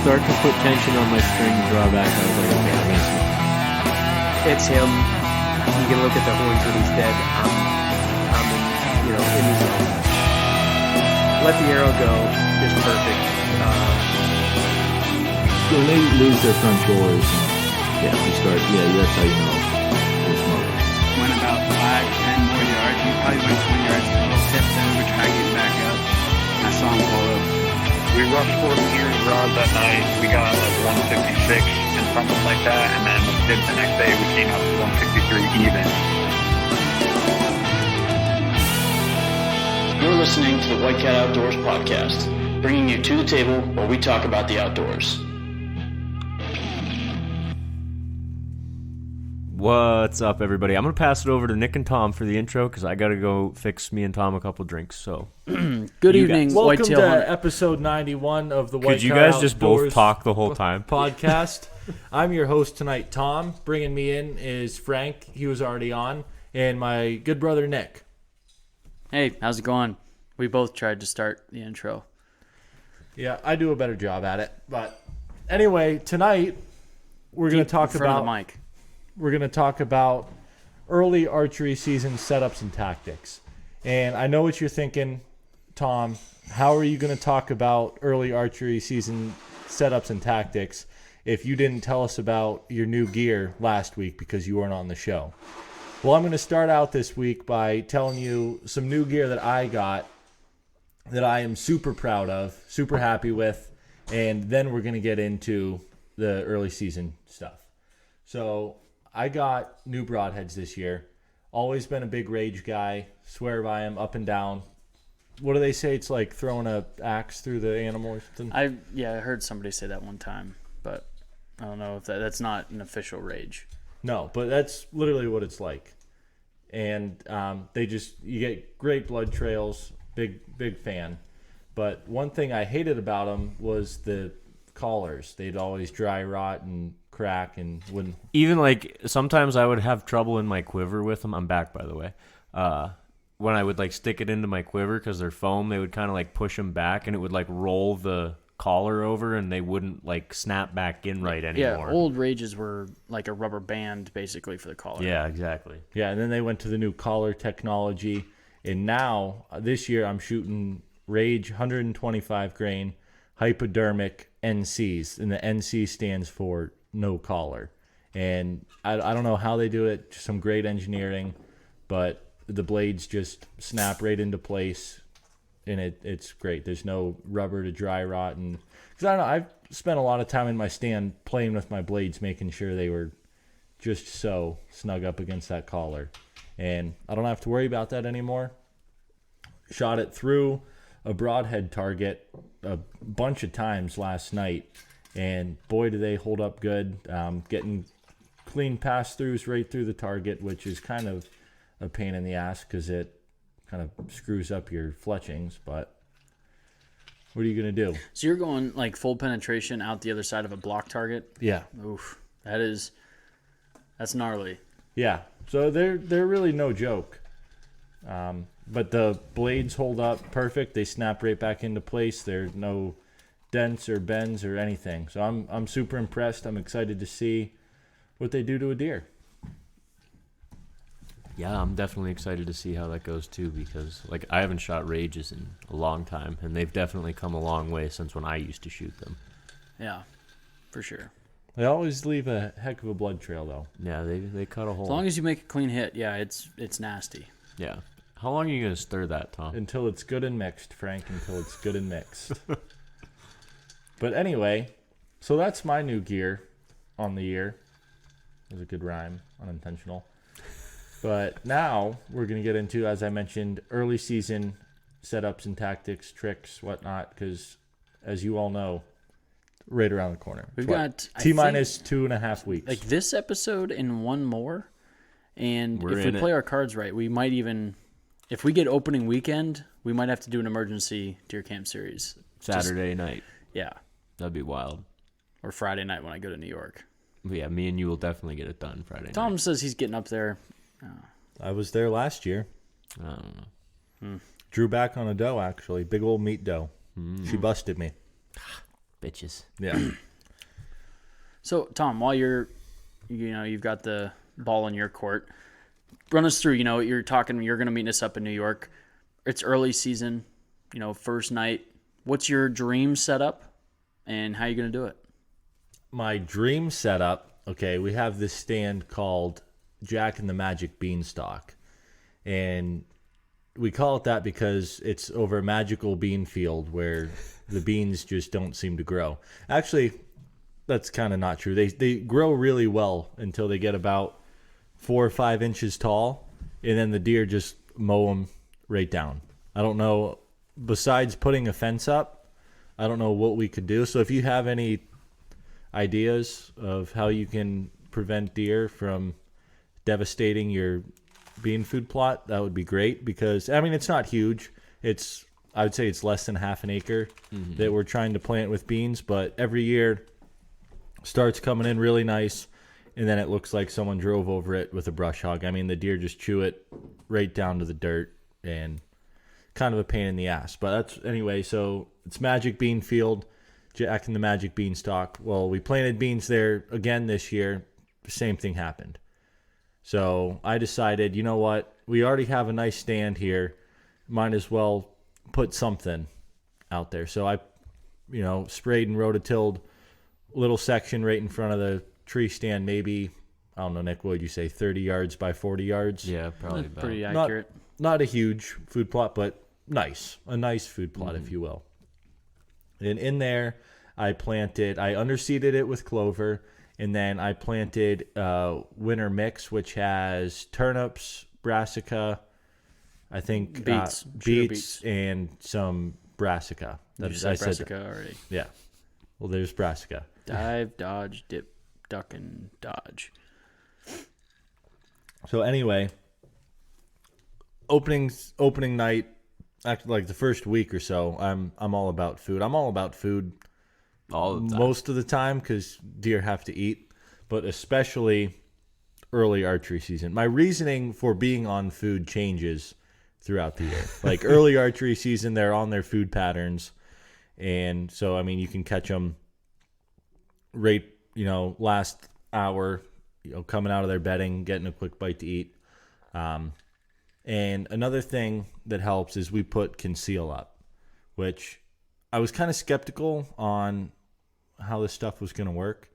start to put tension on my string drawback, I was like, okay, I'm gonna see. It's him. You can look at the horns when he's dead. I'm in the zone. Let the arrow go. It's perfect. When they lose their front doors, and, that's how you know they're smoking. Went about 5-10 more yards. We probably went 20 yards total. Tipped, then we tried getting back up. I saw him pull up. We rushed 14 rods that night. We got like 156 and something like that. And then the next day we came up to 163 even. You're listening to the White Cat Outdoors podcast, bringing you to the table where we talk about the outdoors. What's up, everybody? I'm going to pass it over to Nick and Tom for the intro because I got to go fix me and Tom a couple drinks. So, good evening, welcome Whitetail to Hunter. episode 91 of the White Cat Could you guys Outdoors just both talk the whole time? podcast. I'm your host tonight, Tom. Bringing me in is Frank. He was already on. And my good brother, Nick. Hey, how's it going? We both tried to start the intro. Yeah, I do a better job at it. But anyway, tonight we're going to talk about the mic. We're going to talk about early archery season setups and tactics. And I know what you're thinking, Tom. How are you going to talk about early archery season setups and tactics if you didn't tell us about your new gear last week because you weren't on the show? Well, I'm going to start out this week by telling you some new gear that I got that I am super proud of, super happy with, and then we're going to get into the early season stuff. So I got new broadheads this year. Always been a big rage guy. Swear by them up and down. What do they say? It's like throwing an axe through the animal or something? I heard somebody say that one time, but I don't know if that's not an official rage. No, but that's literally what it's like. And you get great blood trails. Big fan. But one thing I hated about them was the collars. They'd always dry rot and crack and wouldn't. Even like sometimes I would have trouble in my quiver with them. I'm back, by the way. When I would like stick it into my quiver because they're foam, they would kind of like push them back and it would like roll the collar over and they wouldn't like snap back in right anymore. Yeah, old rages were like a rubber band basically for the collar. Yeah, exactly. Yeah, and then they went to the new collar technology. And now, this year, I'm shooting Rage 125 grain hypodermic NCs. And the NC stands for no collar. And I don't know how they do it. Just some great engineering. But the blades just snap right into place. And it's great. There's no rubber to dry rot. And because I don't know, I've spent a lot of time in my stand playing with my blades, making sure they were just so snug up against that collar. And I don't have to worry about that anymore. Shot it through a broadhead target a bunch of times last night. And boy, do they hold up good. Getting clean pass-throughs right through the target, which is kind of a pain in the ass because it kind of screws up your fletchings. But what are you going to do? So you're going like full penetration out the other side of a block target? Yeah. Oof. That's gnarly. Yeah. So they're really no joke. But the blades hold up perfect. They snap right back into place. There's no dents or bends or anything. So I'm super impressed. I'm excited to see what they do to a deer. Yeah, I'm definitely excited to see how that goes too because like I haven't shot rages in a long time and they've definitely come a long way since when I used to shoot them. Yeah, for sure. They always leave a heck of a blood trail though. Yeah, they cut a hole. As long as you make a clean hit, yeah, it's nasty. Yeah. How long are you going to stir that, Tom? Until it's good and mixed, Frank. Until it's good and mixed. But anyway, so that's my new gear on the year. That was a good rhyme, unintentional. But now we're going to get into, as I mentioned, early season setups and tactics, tricks, whatnot, because as you all know, right around the corner. We've got T-minus 2.5 weeks. Like this episode and one more. And We're if we play our cards right, we might even, if we get opening weekend, we might have to do an emergency deer camp series. Saturday night. Yeah. That'd be wild. Or Friday night when I go to New York. But yeah, me and you will definitely get it done Friday night. Tom says he's getting up there. I was there last year. I don't know. Drew back on a doe, actually. Big old meat doe. She busted me. bitches. Yeah. So, Tom, while you've got the ball in your court, run us through, you're going to meet us up in New York. It's early season, first night. What's your dream setup and how are you going to do it? My dream setup, okay, we have this stand called Jack and the Magic Beanstalk. And we call it that because it's over a magical bean field where the beans just don't seem to grow. Actually, that's kind of not true. They grow really well until they get about 4 or 5 inches tall, and then the deer just mow them right down. I don't know. Besides putting a fence up, I don't know what we could do. So if you have any ideas of how you can prevent deer from devastating your bean food plot, that would be great, because it's not huge. I would say it's less than half an acre that we're trying to plant with beans, but every year starts coming in really nice, and then it looks like someone drove over it with a brush hog. The deer just chew it right down to the dirt, and kind of a pain in the ass. But anyway, so it's Magic Bean Field, Jack and the Magic Beanstalk. Well, we planted beans there again this year. Same thing happened. So I decided, you know what? We already have a nice stand here. Might as well put something out there. So I, sprayed and rototilled a little section right in front of the tree stand, maybe, I don't know, Nick, what would you say, 30 yards by 40 yards? Yeah, probably That's pretty accurate. Not a huge food plot, but nice. A nice food plot, if you will. And in there, I underseeded it with clover, and then I planted winter mix, which has turnips, brassica, I think beets, and some brassica. Did you say brassica already? Yeah. Well, there's brassica. Dive, dodge, dip, duck, and dodge. So anyway, opening night, actually like the first week or so, I'm all about food. I'm all about food all the time. Most of the time, because deer have to eat, but especially early archery season. My reasoning for being on food changes throughout the year. Like early archery season, they're on their food patterns, and so you can catch them right, last hour, coming out of their bedding, getting a quick bite to eat. And another thing that helps is we put conceal up, which I was kind of skeptical on how this stuff was going to work.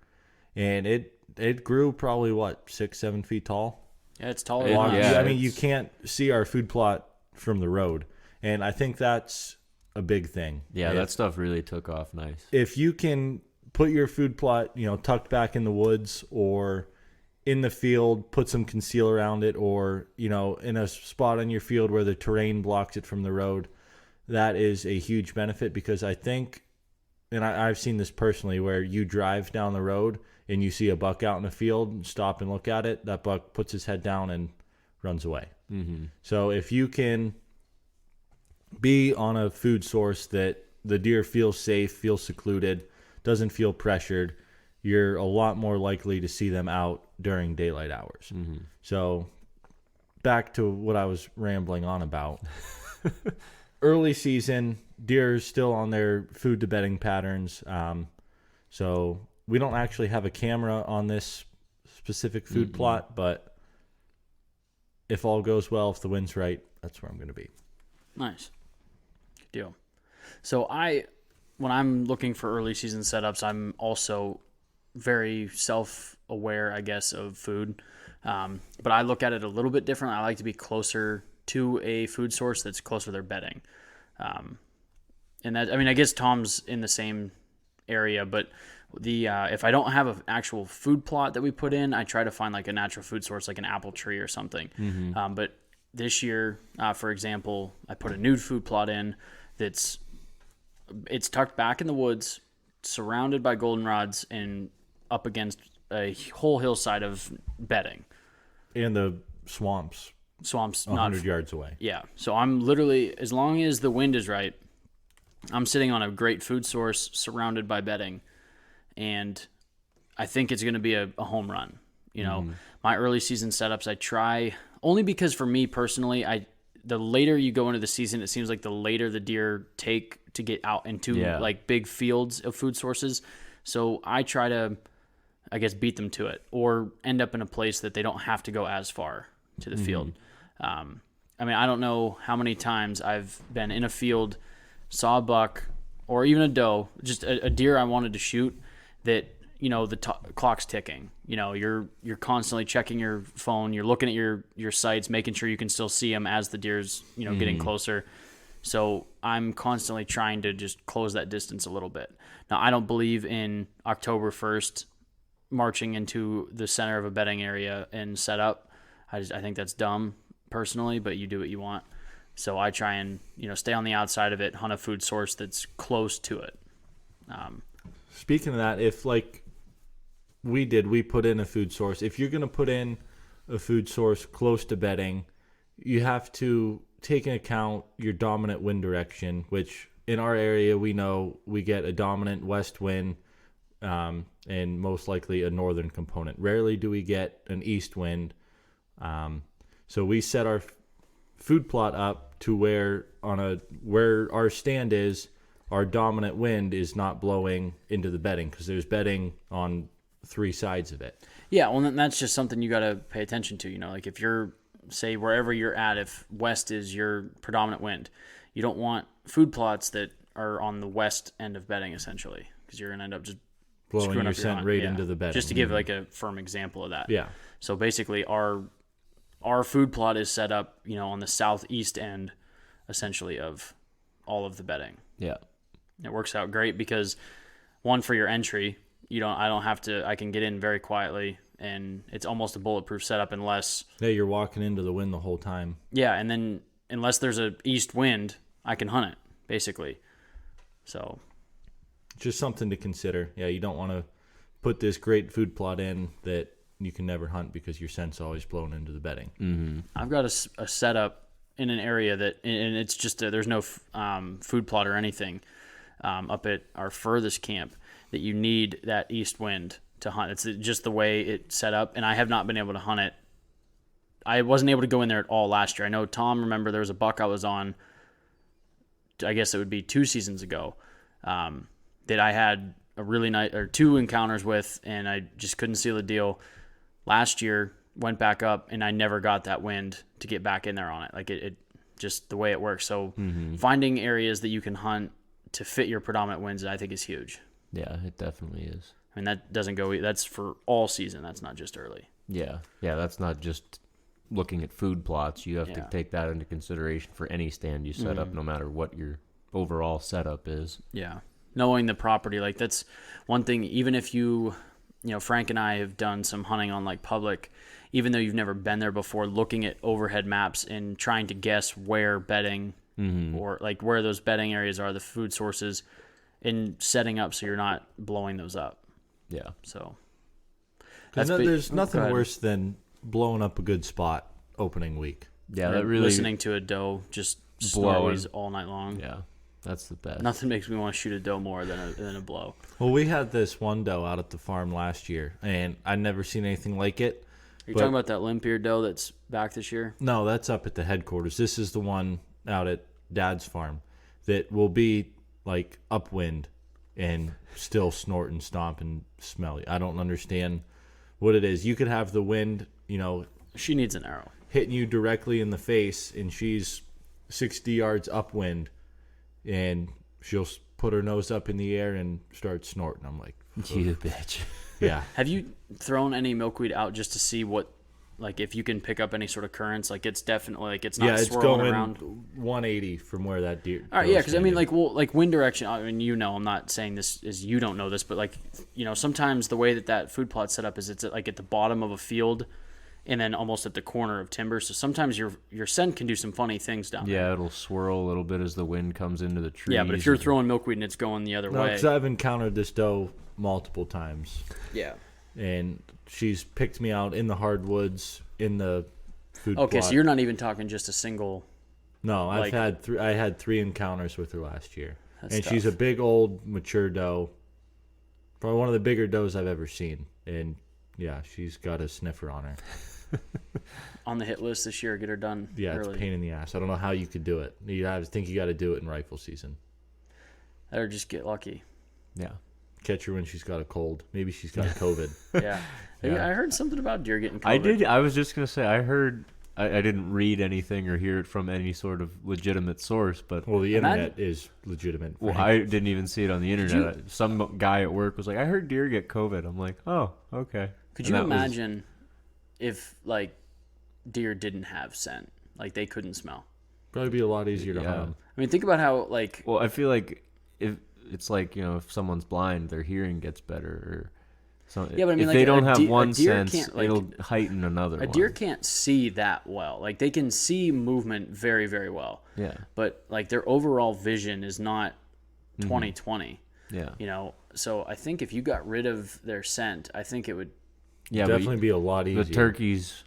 And it grew probably, 6-7 feet tall? Yeah, it's taller. Yeah, you can't see our food plot from the road. And I think that's a big thing. Yeah, that stuff really took off nice. If you can put your food plot, tucked back in the woods or in the field, put some conceal around it, or, in a spot on your field where the terrain blocks it from the road, that is a huge benefit, because I think, and I've seen this personally, where you drive down the road and you see a buck out in the field and stop and look at it, that buck puts his head down and runs away. Mm-hmm. So if you can be on a food source that the deer feels safe, feels secluded, doesn't feel pressured, you're a lot more likely to see them out during daylight hours. Mm-hmm. So back to what I was rambling on about. Early season, deer are still on their food to bedding patterns. So we don't actually have a camera on this specific food plot, but if all goes well, if the wind's right, that's where I'm going to be. Nice. Good deal. So when I'm looking for early season setups, I'm also very self-aware, I guess, of food. But I look at it a little bit different. I like to be closer to a food source that's closer to their bedding. And that, I guess Tom's in the same area, but if I don't have an actual food plot that we put in, I try to find like a natural food source, like an apple tree or something. Mm-hmm. But this year, for example, I put a nude food plot in it's tucked back in the woods, surrounded by goldenrods, and up against a whole hillside of bedding. And the swamps 100 yards away. Yeah. So I'm literally, as long as the wind is right, I'm sitting on a great food source surrounded by bedding. And I think it's going to be a home run. My early season setups, I try, only because for me personally, the later you go into the season, it seems like the later the deer take to get out into like big fields of food sources. So I try to, I guess, beat them to it or end up in a place that they don't have to go as far to the field. I mean, I don't know how many times I've been in a field, saw a buck or even a doe, just a deer I wanted to shoot that, you know, the clock's ticking. You know, you're constantly checking your phone. You're looking at your sights, making sure you can still see them as the deer's, you know, getting closer. So I'm constantly trying to just close that distance a little bit. Now, I don't believe in October 1st marching into the center of a bedding area and set up. I think that's dumb personally, but you do what you want. So I try and, you know, stay on the outside of it, hunt a food source that's close to it. Speaking of that, if like we put in a food source. If you're going to put in a food source close to bedding, you have to take into account your dominant wind direction, which in our area we know we get a dominant west wind and most likely a northern component. Rarely do we get an east wind. So we set our food plot up to where our stand is, our dominant wind is not blowing into the bedding because there's bedding on 3 sides of it. Yeah, well, then that's just something you got to pay attention to. You know, like if you're, say, wherever you're at, if west is your predominant wind, you don't want food plots that are on the west end of bedding, essentially, because you're going to end up just Blowing screwing your up your scent hunt. right Yeah. into the bedding. Just to give like a firm example of that. Yeah. So basically, our food plot is set up, you know, on the southeast end, essentially, of all of the bedding. Yeah. It works out great because, one, for your entry, I can get in very quietly, and it's almost a bulletproof setup unless... Yeah, you're walking into the wind the whole time. Yeah, and then unless there's a east wind, I can hunt it, basically. So... Just something to consider. Yeah, you don't want to put this great food plot in that you can never hunt because your scent's always blown into the bedding. Mm-hmm. I've got a setup in an area that, and it's just there's no food plot or anything up at our furthest camp that you need that east wind to hunt. It's just the way it's set up, and I have not been able to hunt it. I wasn't able to go in there at all last year. I know Tom, remember there was a buck I was on, I guess it would be 2 seasons ago, that I had a really nice, or 2 encounters with, and I just couldn't seal the deal. Last year, went back up, and I never got that wind to get back in there on it. Like it just the way it works. So finding areas that you can hunt to fit your predominant winds, I think, is huge. Yeah, it definitely is. I mean, that doesn't go, that's for all season. That's not just early. Yeah. Yeah, that's not just looking at food plots. You have to Yeah. take that into consiration for any stand you set up, no matter what your overall setup is. Yeah. Knowing the property, like that's one thing, even if you know, Frank and I have done some hunting on like public, even though you've never been there before, looking at overhead maps and trying to guess where bedding or like where those bedding areas are, the food sources, and setting up so you're not blowing those up. Yeah. So There's nothing go ahead. worse than blowing up a good spot opening week. Yeah, Or that really... listening to a doe just Blowing. snorties all night long. Yeah, that's the best. Nothing makes me want to shoot a doe more than a blow. Well, we had this one doe out at the farm last year, and I'd never seen anything like it. Are you But- talking about that limp-eared doe that's back this year? No, that's up at the headquarters. This is the one out at Dad's farm that will be like upwind and still snort and stomp and smell. I don't understand what it is. You could have the wind, you know, She needs an arrow. hitting you directly in the face, and she's 60 yards upwind, and she'll put her nose up in the air and start snorting. I'm like, You bitch. yeah. Have you thrown any milkweed out just to see what, like, if you can pick up any sort of currents? Like, it's definitely, like, it's not Yeah, it's swirling going around. 180 from where that deer. All right, yeah, doe's because I mean, standing. like wind direction. I mean, you know, I'm not saying this is you don't know this, but like, you know, sometimes the way that food plot's set up is it's like at the bottom of a field, and then almost at the corner of timber. So sometimes your scent can do some funny things down there. Yeah, it'll swirl a little bit as the wind comes into the trees. Yeah, but if you're throwing milkweed and it's going the other No, way, because I've encountered this doe multiple times, yeah. and she's picked me out in the hardwoods in the food Okay, plot. so you're not even talking just a single. No, like- I had 3 encounters with her last year, That's and she's a tough. big old mature doe, probably one of the bigger does I've ever seen, and yeah, she's got a sniffer on her. on the hit list this year. Get her done Yeah, early. it's a pain in the ass. I don't know how you could do it. I think you got to do it in rifle season. Or just get lucky. Yeah. Catch her when she's got a cold. Maybe she's got COVID. Yeah. I heard something about deer getting COVID. I did. I was just gonna say. I heard. I didn't read anything or hear it from any sort of legitimate source, but Well, the internet is legitimate. well, Frank. I didn't even see it on the internet. Some guy at work was like, "I heard deer get COVID." I'm like, "Oh, okay." Could And you that was- imagine if like deer didn't have scent, like they couldn't smell? Probably be a lot easier to Yeah. hunt 'em. I mean, think about how like Well, I feel like if it's like if someone's blind, their hearing gets better, or something. Yeah, but I mean, if like, they a don't have deer- a one deer sense, can't, like- it'll heighten another. a deer can't see that well. Like they can see movement very, very well. Yeah, But like their overall vision is not 20/20. yeah, So I think if you got rid of their scent, I think it would. yeah. Definitely be a lot easier. the turkeys,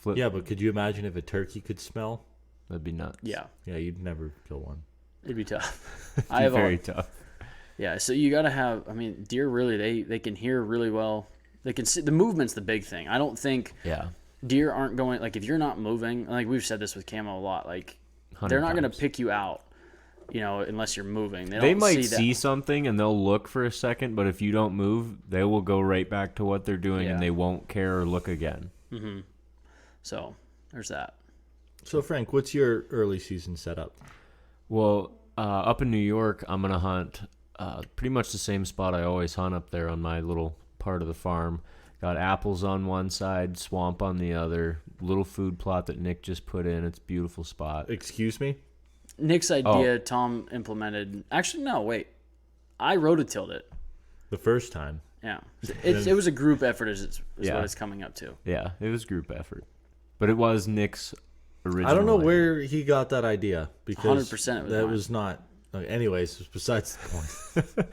flip. Yeah, but could you imagine if a turkey could smell? That'd be nuts. Yeah, Yeah, you'd never kill one. it'd be tough. It'd I be have very a, tough. yeah. So you gotta have. I mean, deer really they can hear really well. They can see the movement's the big thing. I don't think Yeah, deer aren't going like if you're not moving. Like we've said this with camo a lot. Like they're not gonna times. pick you out. Unless you're moving. They, they don't might see, see that. something and they'll look for a second, but if you don't move, they will go right back to what they're doing Yeah. and they won't care or look again. So there's that. So, Frank, what's your early season setup? Well, up in New York, I'm gonna hunt pretty much the same spot I always hunt up there on my little part of the farm. Got apples on one side, swamp on the other, little food plot that Nick just put in. It's a beautiful spot. Excuse me? Nick's idea, Tom implemented. Actually, no, wait. I rototilled it. The first time. Yeah, it was a group effort. Is Yeah. what it's coming up to. Yeah, it was group effort, but it was Nick's original. I don't know idea. where he got that idea because 100% it was that mine. was not. Anyways, besides the point.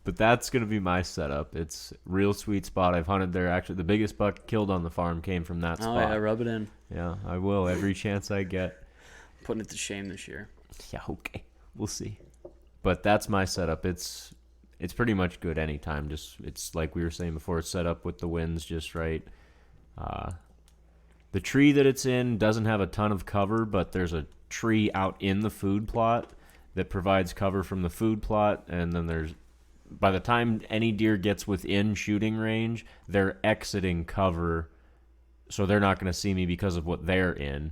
But that's gonna be my setup. It's real sweet spot. I've hunted there. Actually, the biggest buck killed on the farm came from that Oh spot. yeah, rub it in. Yeah, I will every chance I get. Putting it to shame this year. Yeah, okay. We'll see. But that's my setup. It's pretty much good anytime. Just it's like we were saying before, it's set up with the winds just right. The tree that it's in doesn't have a ton of cover, but there's a tree out in the food plot that provides cover from the food plot, and then there's by the time any deer gets within shooting range, they're exiting cover, so they're not going to see me because of what they're in.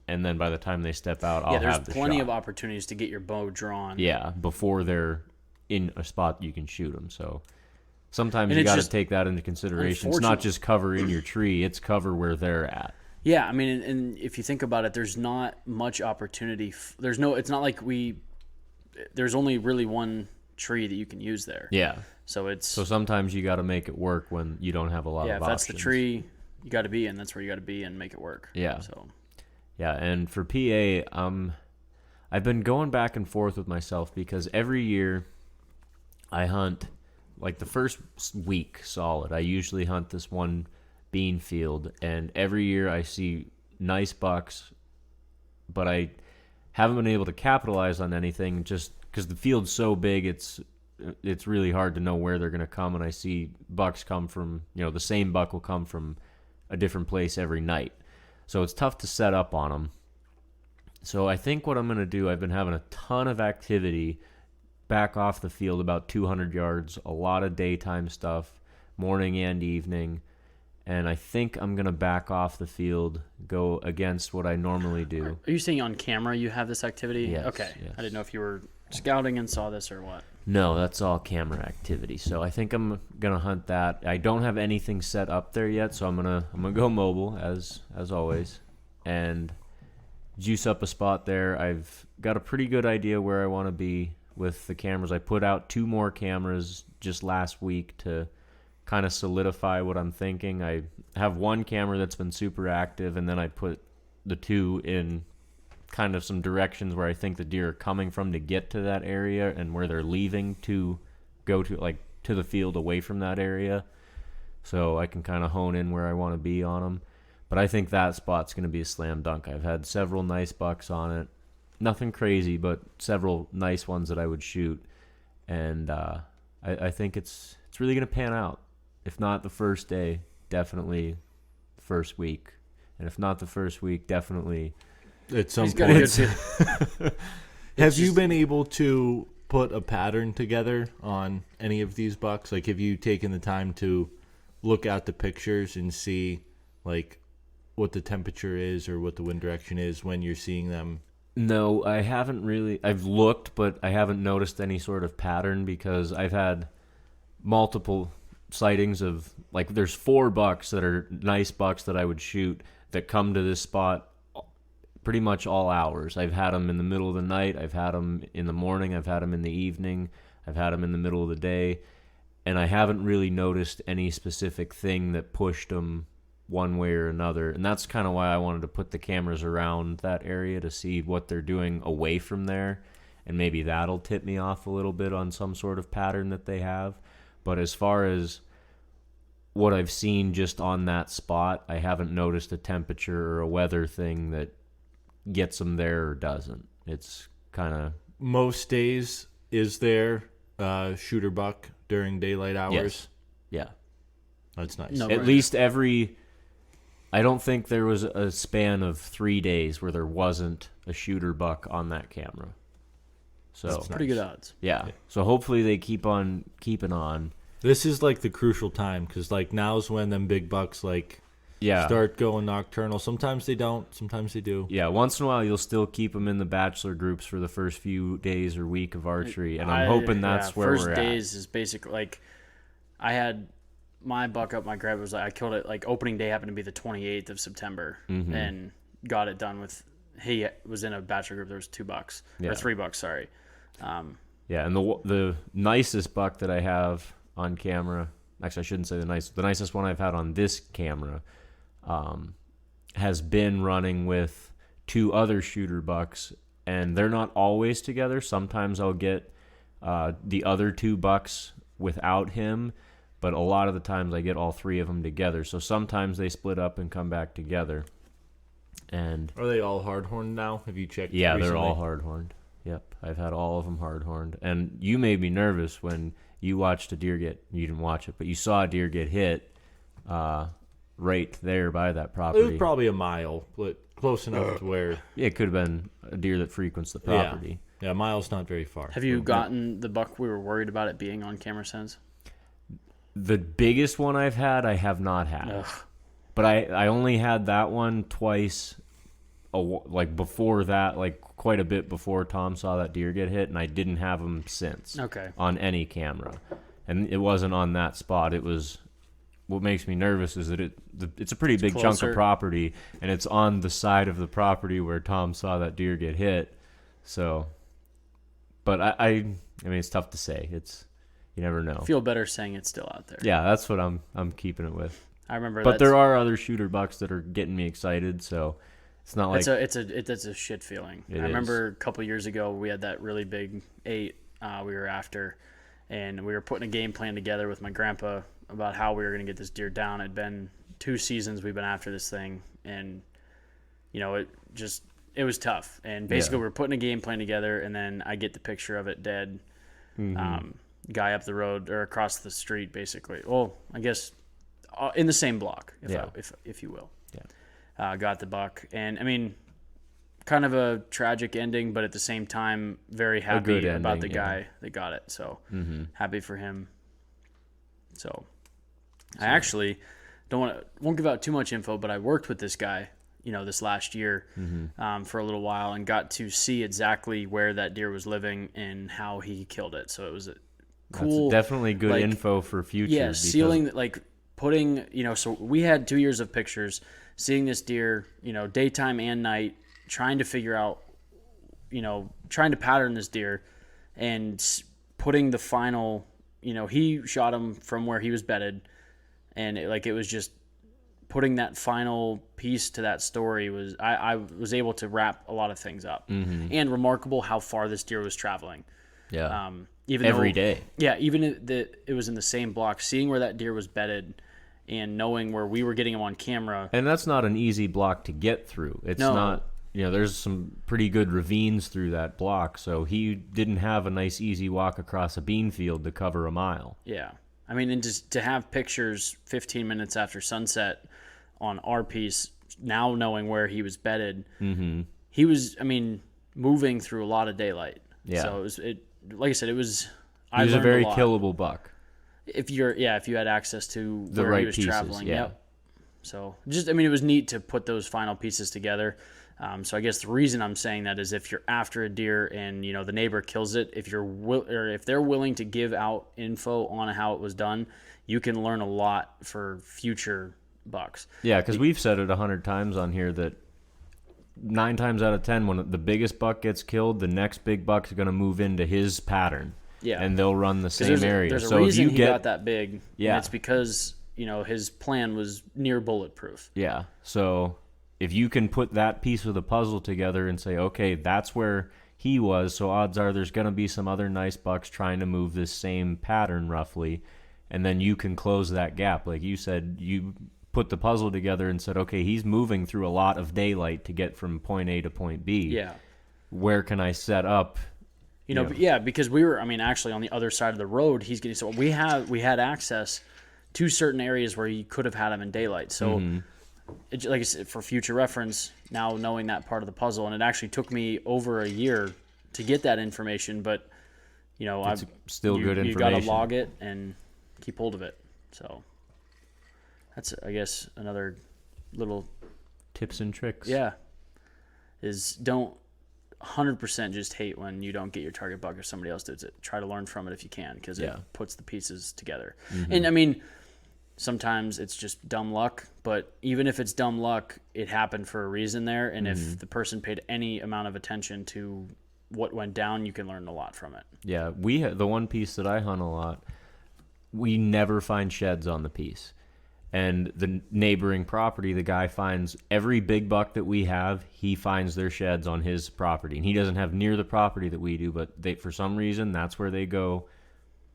And then by the time they step out, I'll Yeah, there's have the plenty shot. of opportunities to get your bow drawn. Yeah, before they're in a spot you can shoot them. So sometimes And you it's got to just take that into consideration. It's not unfortunate. just cover in your tree; it's cover where they're at. Yeah, I mean, and if you think about it, there's not much opportunity. There's no. It's not like there's only really one tree that you can use there. Yeah. So it's So sometimes you got to make it work when you don't have a lot yeah. of If that's options. the tree you got to be in, that's where you got to be and make it work. Yeah. So Yeah, and for PA, I've been going back and forth with myself because every year I hunt like the first week solid. I usually hunt this one bean field, and every year I see nice bucks, but I haven't been able to capitalize on anything just because the field's so big. It's really hard to know where they're going to come, and I see bucks come from the same buck will come from a different place every night. So it's tough to set up on them. So I think what I'm going to do, I've been having a ton of activity back off the field, about 200 yards, a lot of daytime stuff, morning and evening. And I think I'm going to back off the field, go against what I normally do. are you saying on camera you have this activity? Yes, Okay. yes. I didn't know if you were scouting and saw this or what. No, that's all camera activity. So I think I'm gonna hunt that. I don't have anything set up there yet, so I'm gonna go mobile as always, and juice up a spot there. I've got a pretty good idea where I want to be with the cameras. I put out 2 more cameras just last week to kind of solidify what I'm thinking. I have one camera that's been super active, and then I put the 2 in kind of some directions where I think the deer are coming from to get to that area and where they're leaving to go to the field away from that area, so I can kind of hone in where I want to be on them. But I think that spot's going to be a slam dunk. I've had several nice bucks on it, nothing crazy, but several nice ones that I would shoot, and I think it's really going to pan out. If not the first day, definitely first week, and if not the first week, definitely. At some He's got a good point. feel. Have you been able to put a pattern together on any of these bucks? Like, have you taken the time to look at the pictures and see, like, what the temperature is or what the wind direction is when you're seeing them? No, I haven't really. I've looked, but I haven't noticed any sort of pattern because I've had multiple sightings of, like, there's 4 bucks that are nice bucks that I would shoot that come to this spot pretty much all hours. I've had them in the middle of the night. I've had them in the morning. I've had them in the evening. I've had them in the middle of the day. And I haven't really noticed any specific thing that pushed them one way or another. And that's kind of why I wanted to put the cameras around that area to see what they're doing away from there. And maybe that'll tip me off a little bit on some sort of pattern that they have. But as far as what I've seen just on that spot, I haven't noticed a temperature or a weather thing that gets them there or doesn't. It's kind of... Most days, is there shooter buck during daylight hours? Yes. Yeah. That's nice. No. At Right. least every... I don't think there was a span of 3 days where there wasn't a shooter buck on that camera. So That's Pretty nice. good odds. yeah. So hopefully they keep on keeping on. This is like the crucial time because, like, now's when them big bucks, like, Yeah. start going nocturnal. Sometimes they don't. Sometimes they do. Yeah, once in a while you'll still keep them in the bachelor groups for the first few days or week of archery, and I'm hoping that's where first we're days is basically like I had my buck up my grab was like I killed it like opening day happened to be the 28th of September Mm-hmm. and got it done with. He was in a bachelor group. There was 2 bucks Yeah. or 3 bucks. Sorry. Yeah, and the nicest buck that I have on camera, actually I shouldn't say the nicest one I've had on this camera, has been running with 2 other shooter bucks, and they're not always together. Sometimes I'll get the other 2 bucks without him, but a lot of the times I get all 3 of them together. So sometimes they split up and come back together. And Are they all hard horned now? Have you checked? yeah, they're recently? all hard horned. Yep, I've had all of them hard horned. And you made me nervous when you watched a deer get. You didn't watch it, but you saw a deer get hit right there by that It property. was probably a mile, but close enough to where. Yeah, it could have been a deer that frequents the property. Yeah, a mile's not very far. Have you gotten the buck we were worried about it being on camera since? The biggest one I've had, I have not had. Ugh. But I only had that one twice, like before that, like quite a bit before Tom saw that deer get hit, and I didn't have him since. Okay. On any camera, and it wasn't on that spot. It was. What makes me nervous is that it's a pretty big chunk closer. of property, and it's on the side of the property where Tom saw that deer get hit. So, but I mean, it's tough to say. You never know. Feel better saying it's still out there. Yeah, that's what I'm keeping it with. I remember. But there are other shooter bucks that are getting me excited, so it's not like It's a shit feeling. It I remember is. a couple years ago we had that really big 8 we were after, and we were putting a game plan together with my grandpa about how we were going to get this deer down. It'd been 2 seasons we've been after this thing, and it was tough. And basically Yeah. we were putting a game plan together, and then I get the picture of it dead. Guy up the road or across the street, basically. Well, I guess in the same block, if you will. Yeah. Got the buck, and I mean, kind of a tragic ending, but at the same time, very happy good about ending, the yeah. guy that got it. So happy for him. So I actually won't give out too much info, but I worked with this guy, this last year for a little while, and got to see exactly where that deer was living and how he killed it. So it was a cool, that's definitely good like, info for future. yeah, because- sealing, like putting, so we had 2 years of pictures, seeing this deer, daytime and night, trying to figure out, trying to pattern this deer, and putting the final, he shot him from where he was bedded, and it was just putting that final piece to that story was, I was able to wrap a lot of things up, and remarkable how far this deer was traveling. Yeah. Even Every though, day. Yeah, even it was in the same block, seeing where that deer was bedded and knowing where we were getting him on camera. And that's not an easy block to get through. It's No. not, there's some pretty good ravines through that block, so he didn't have a nice easy walk across a bean field to cover a mile. Yeah. I mean, and just to have pictures 15 minutes after sunset on our piece, now knowing where he was bedded, Mm-hmm. he was, moving through a lot of daylight. Yeah. So like I said, it was. He was a learned very lot. killable buck. If you had access to The where right he was pieces, traveling. yeah. Yep. So it was neat to put those final pieces together. So I guess the reason I'm saying that is if you're after a deer and the neighbor kills it, if they're willing to give out info on how it was done, you can learn a lot for future bucks. Yeah, because we've said it 100 times on here that 9 times out of 10, when the biggest buck gets killed, the next big buck's going to move into his pattern. Yeah. And they'll run the same area. There's a so reason if you he got that big. Yeah. And it's because, his plan was near bulletproof. Yeah. So if you can put that piece of the puzzle together and say, okay, that's where he was, so odds are there's going to be some other nice bucks trying to move this same pattern roughly, and then you can close that gap. Like you said, you put the puzzle together and said, okay, he's moving through a lot of daylight to get from point A to point B. Yeah. Where can I set up? Because we were, actually on the other side of the road, he's getting, so we had access to certain areas where you could have had him in daylight. So, like I said, for future reference, now knowing that part of the puzzle, and it actually took me over a year to get that information, but, It's still good You got information. to log it and keep hold of it. So, that's, I guess, another little Tips and tricks. Yeah. Is don't 100% just hate when you don't get your target buck or somebody else does it. Try to learn from it if you can, because it puts the pieces together. And sometimes it's just dumb luck, but even if it's dumb luck, it happened for a reason there. And if the person paid any amount of attention to what went down, you can learn a lot from it. Yeah, the one piece that I hunt a lot, we never find sheds on the piece. And the neighboring property, the guy finds every big buck that we have, he finds their sheds on his property. And he doesn't have near the property that we do, but for some reason, that's where they go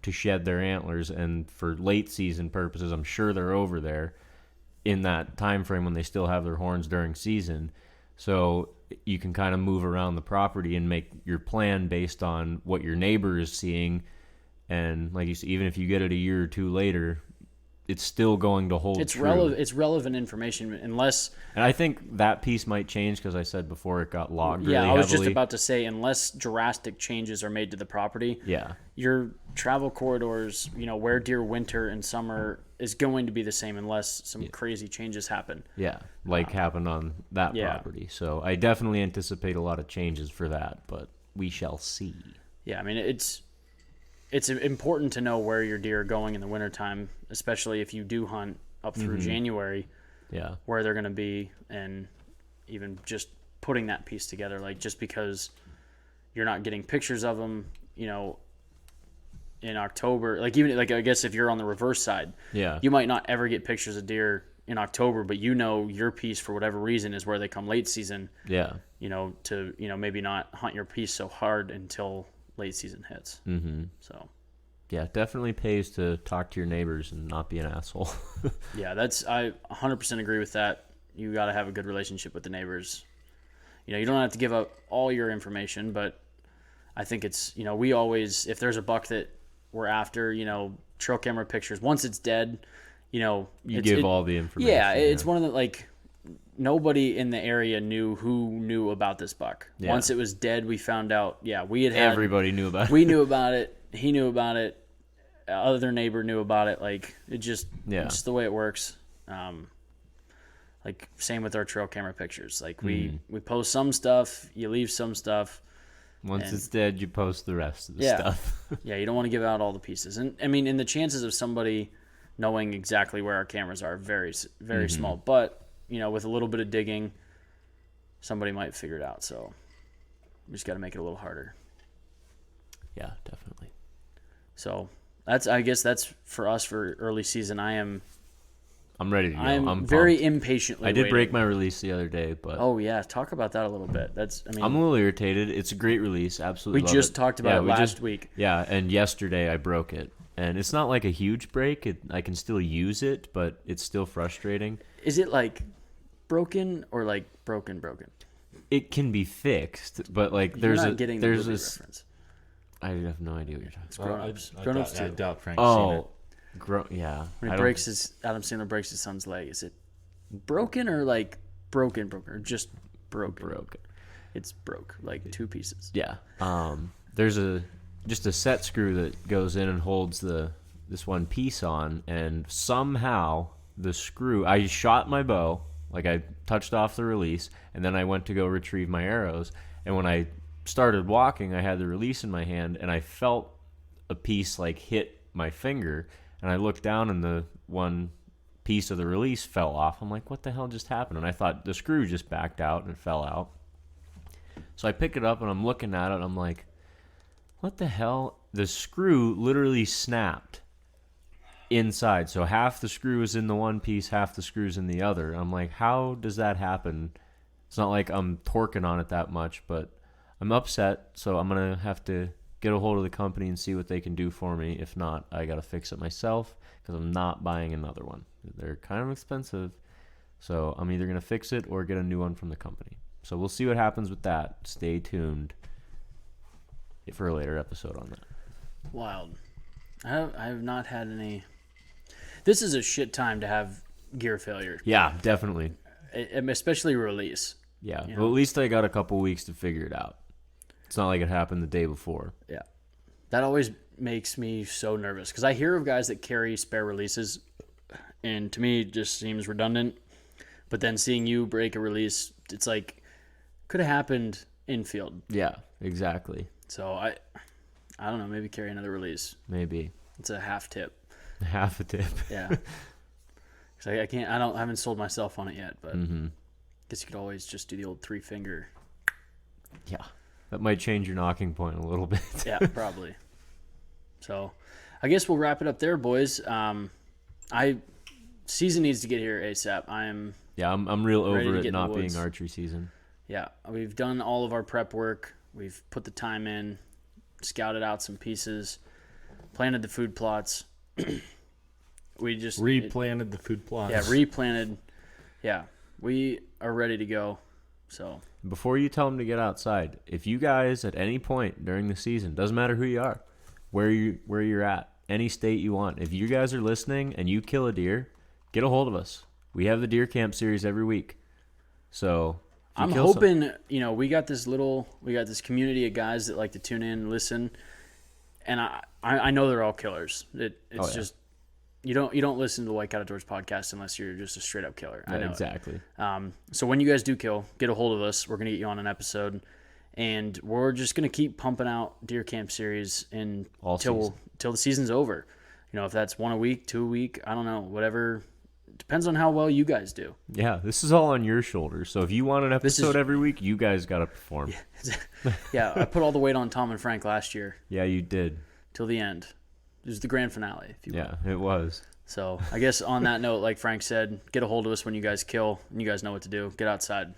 to shed their antlers. And for late season purposes, I'm sure they're over there in that time frame when they still have their horns during season. So you can kind of move around the property and make your plan based on what your neighbor is seeing. And like you said, even if you get it a year or two later, it's still going to hold true. It's relevant information unless... And I think that piece might change because I said before it got logged really I was heavily. just about to say, unless drastic changes are made to the property, your travel corridors, where deer winter and summer is going to be the same unless some crazy changes happen. Yeah, happened on that property. So I definitely anticipate a lot of changes for that, but we shall see. Yeah, it's important to know where your deer are going in the wintertime, especially if you do hunt up through January, where they're going to be, and even just putting that piece together. Like, just because you're not getting pictures of them, in October, I guess if you're on the reverse side, you might not ever get pictures of deer in October, but your piece for whatever reason is where they come late season. To maybe not hunt your piece so hard until late season hits. So yeah, definitely pays to talk to your neighbors and not be an asshole. I 100% agree with that. You got to have a good relationship with the neighbors. You don't have to give up all your information, but I think it's, we always, if there's a buck that we're after, trail camera pictures, once it's dead, you give all the information. It's one of the, nobody in the area knew about this buck. Once it was dead, we found out. Everybody knew about it. We knew about it. He knew about it. Other neighbor knew about it. It's just the way it works. Same with our trail camera pictures. We post some stuff, you leave some stuff. Once it's dead, you post the rest of the stuff. You don't want to give out all the pieces. And and the chances of somebody knowing exactly where our cameras are very, very small. But with a little bit of digging, somebody might figure it out. So we just got to make it a little harder. Yeah, definitely. So I guess that's for us for early season. I'm ready to go. I'm very pumped. impatiently I did waiting. break my release the other day, but talk about that a little bit. I'm a little irritated. It's a great release. Absolutely. We just talked about it last week. Yeah, and yesterday I broke it. And it's not like a huge break. I can still use it, but it's still frustrating. Is it broken or broken? It can be fixed, but You're not getting the movie reference. I have no idea what you're talking about. Grown-ups too. I doubt Frank's yeah. When Adam Sandler breaks his son's leg, is it broken or like broken, or just broken? Broken. It's broke, like 2 pieces. Yeah. There's just a set screw that goes in and holds this one piece on, and somehow the screw. I shot my bow, like I touched off the release, and then I went to go retrieve my arrows. And when I started walking, I had the release in my hand, and I felt a piece like hit my finger, and I looked down, and the one piece of the release fell off. I'm like, what the hell just happened? And I thought the screw just backed out and it fell out. So I pick it up and I'm looking at it and I'm like, what the hell? The screw literally snapped inside. So half the screw is in the one piece, half the screw's in the other. I'm like, how does that happen? It's not like I'm torquing on it that much, but I'm upset. So I'm going to have to get a hold of the company and see what they can do for me. If not, I got to fix it myself because I'm not buying another one. They're kind of expensive. So I'm either going to fix it or get a new one from the company. So we'll see what happens with that. Stay tuned for a later episode on that. Wild. I have not had any. This is a shit time to have gear failure. Yeah, definitely. Especially release. Yeah, You well, know? at least I got a couple weeks to figure it out. It's not like it happened the day before. Yeah. That always makes me so nervous because I hear of guys that carry spare releases, and to me it just seems redundant. But then seeing you break a release, it's like could have happened infield. Yeah, exactly. So I don't know, maybe carry another release. Maybe. It's a half tip. Half a tip. Yeah. Because I haven't sold myself on it yet, but guess you could always just do the old 3-finger. Yeah. That might change your knocking point a little bit. Yeah, probably. So I guess we'll wrap it up there, boys. Season needs to get here ASAP. I'm real ready to over get it in the not being woods. archery season. Yeah, we've done all of our prep work. We've put the time in, scouted out some pieces, planted the food plots. We just Replanted the food plots. Yeah, replanted. Yeah, we are ready to go. So Before you tell them to get outside, if you guys at any point during the season, doesn't matter who you are, where you're at, any state you want, if you guys are listening and you kill a deer, get a hold of us. We have the deer camp series every week. So if you I'm kill hoping, we got this community of guys that like to tune in and listen, and I know they're all killers. It's just you don't listen to the White Cat Outdoors podcast unless you're just a straight up killer. I know exactly. So when you guys do kill, get a hold of us. We're gonna get you on an episode, and we're just gonna keep pumping out deer camp series till the season's over. If that's 1 a week, 2 a week, I don't know, whatever. Depends on how well you guys do. Yeah, this is all on your shoulders. So if you want an episode every week, you guys got to perform. Yeah, I put all the weight on Tom and Frank last year. Yeah, you did. Till the end. It was the grand finale, if you will. Yeah, it was. So I guess on that note, like Frank said, get a hold of us when you guys kill, and you guys know what to do. Get outside.